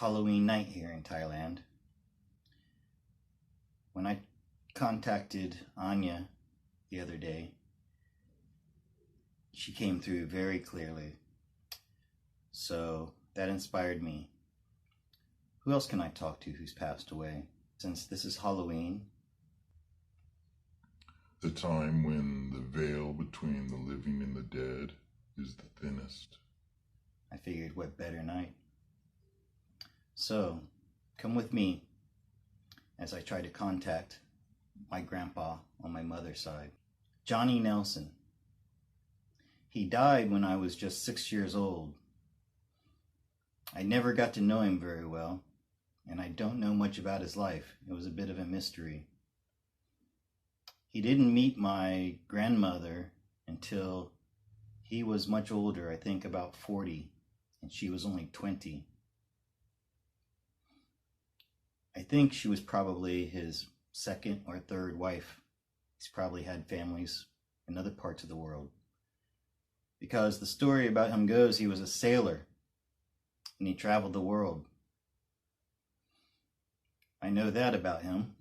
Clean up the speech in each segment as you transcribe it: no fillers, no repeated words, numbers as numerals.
Halloween night here in Thailand. When I contacted Anya the other day, she came through very clearly. So that inspired me. Who else can I talk to who's passed away? Since this is Halloween. The time when the veil between the living and the dead is the thinnest. I figured what better night. So, come with me as I try to contact my grandpa on my mother's side. Johnny Nelson. He died when I was just 6 years old. I never got to know him very well, and I don't know much about his life. It was a bit of a mystery. He didn't meet my grandmother until he was much older, I think about 40, and she was only 20. I think she was probably his second or third wife. He's probably had families in other parts of the world. Because the story about him goes, he was a sailor and he traveled the world. I know that about him.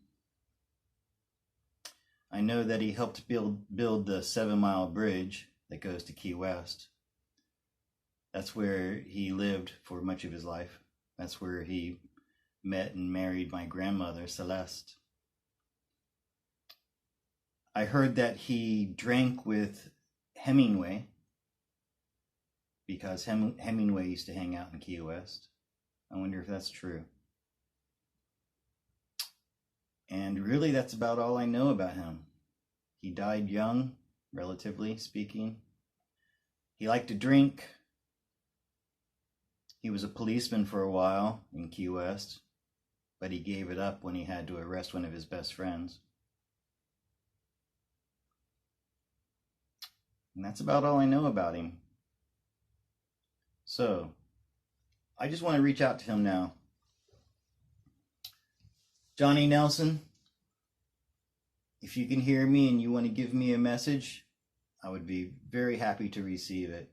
I know that he helped build the 7-mile bridge that goes to Key West. That's where he lived for much of his life. That's where he met and married my grandmother, Celeste. I heard that he drank with Hemingway because Hemingway used to hang out in Key West. I wonder if that's true. And really, that's about all I know about him. He died young, relatively speaking. He liked to drink. He was a policeman for a while in Key West, but he gave it up when he had to arrest one of his best friends. And that's about all I know about him. So, I just want to reach out to him now. Johnny Nelson, if you can hear me and you want to give me a message, I would be very happy to receive it.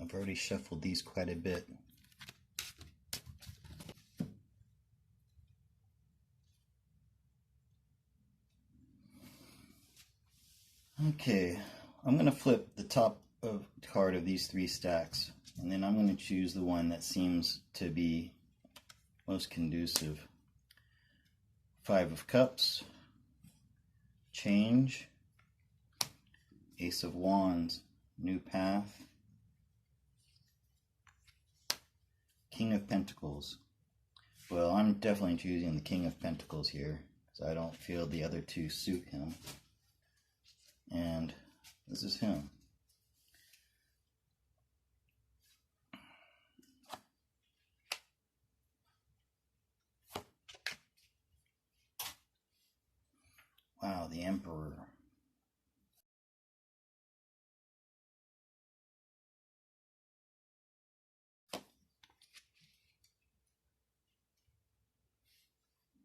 I've already shuffled these quite a bit. Okay, I'm going to flip the top card of these 3 stacks, and then I'm going to choose the one that seems to be most conducive. 5 of Cups, Change, Ace of Wands, New Path, King of Pentacles. Well, I'm definitely choosing the King of Pentacles here, because I don't feel the other 2 suit him. And this is him. Wow, the Emperor.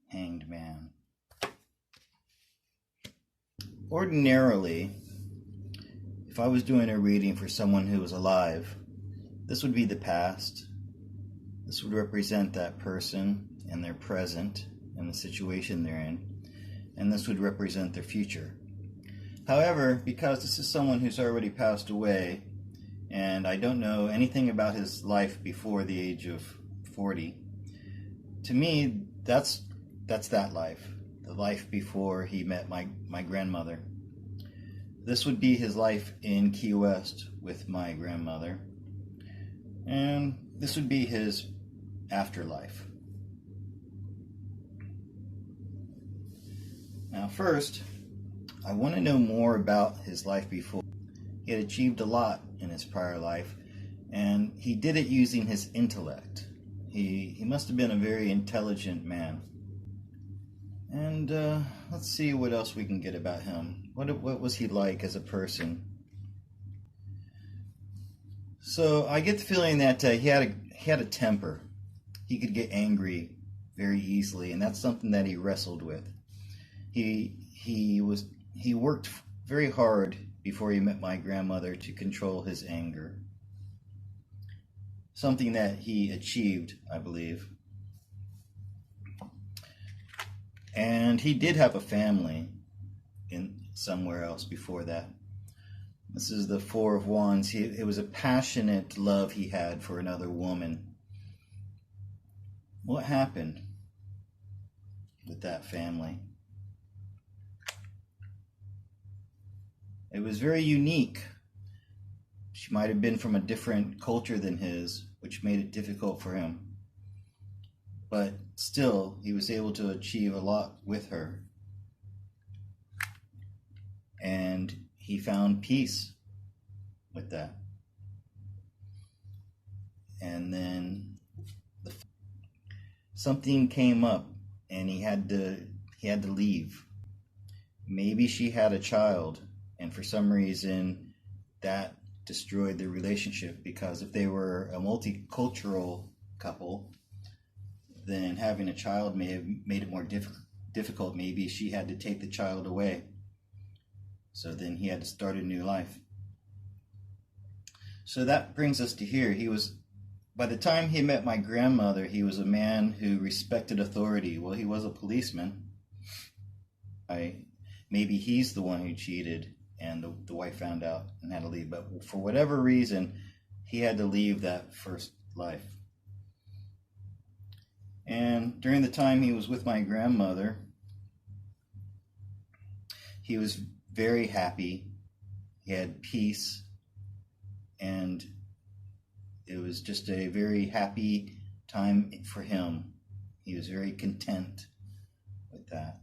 Hanged Man. Ordinarily, if I was doing a reading for someone who was alive, this would be the past. This would represent that person and their present and the situation they're in. And this would represent their future. However, because this is someone who's already passed away, and I don't know anything about his life before the age of 40, to me, that's that life. The life before he met my grandmother. This would be his life in Key West with my grandmother. And this would be his afterlife. Now first, I want to know more about his life before. He had achieved a lot in his prior life, and he did it using his intellect. He must have been a very intelligent man. And let's see what else we can get about him. What was he like as a person? So I get the feeling that he had a temper. he could get angry very easily, and that's something that he wrestled with. He worked very hard before he met my grandmother to control his anger. Something that he achieved, I believe. And he did have a family in somewhere else before that. This is the Four of Wands. It was a passionate love he had for another woman. What happened with that family? It was very unique. She might have been from a different culture than his, which made it difficult for him. But still, he was able to achieve a lot with her. And he found peace with that. And then something came up and he had to leave. Maybe she had a child, and for some reason that destroyed their relationship, because if they were a multicultural couple, then having a child may have made it more difficult. Maybe she had to take the child away. So then he had to start a new life. So that brings us to here. By the time he met my grandmother, he was a man who respected authority. Well, he was a policeman. Maybe he's the one who cheated and the wife found out and had to leave. But for whatever reason, he had to leave that first life. And during the time he was with my grandmother, he was very happy. He had peace. And it was just a very happy time for him. He was very content with that.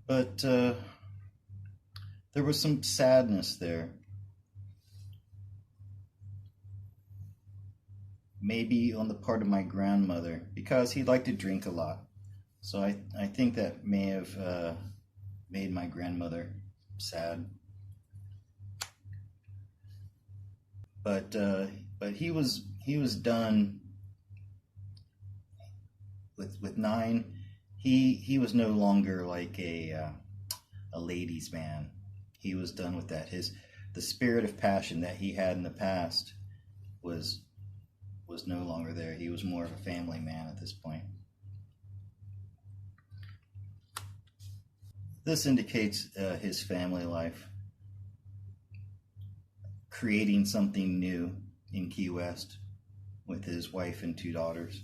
But there was some sadness there. Maybe on the part of my grandmother, because he liked to drink a lot. So I think that may have made my grandmother sad. But he was done with 9. He was no longer like a ladies' man. He was done with that. The spirit of passion that he had in the past was no longer there. He was more of a family man at this point. This indicates his family life, creating something new in Key West with his wife and 2 daughters.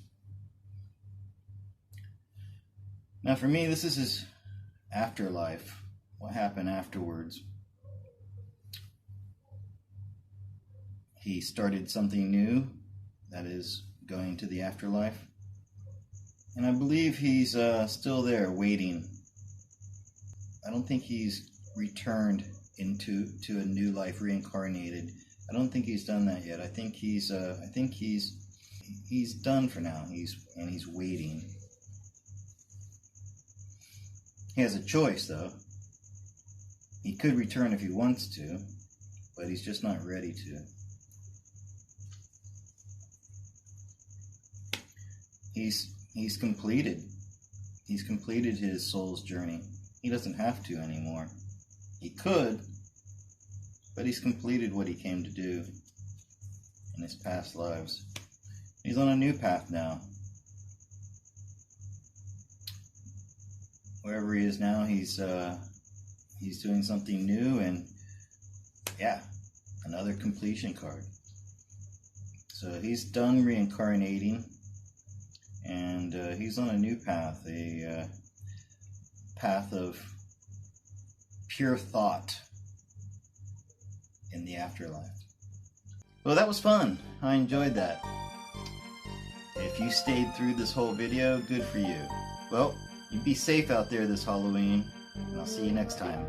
Now for me, this is his afterlife. What happened afterwards? He started something new, that is going to the afterlife. And I believe he's still there waiting. I don't think he's returned into a new life, reincarnated. I don't think he's done that yet. I think he's done for now. He's waiting. He has a choice though. He could return if he wants to, but he's just not ready to. He's completed. He's completed his soul's journey. He doesn't have to anymore. He could, but he's completed what he came to do in his past lives. He's on a new path now. Wherever he is now, he's doing something new, and yeah, another completion card. So he's done reincarnating, and he's on a new path, a path of pure thought in the afterlife. Well, that was fun. I enjoyed that. If you stayed through this whole video, good for you. Well, you be safe out there this Halloween, and I'll see you next time.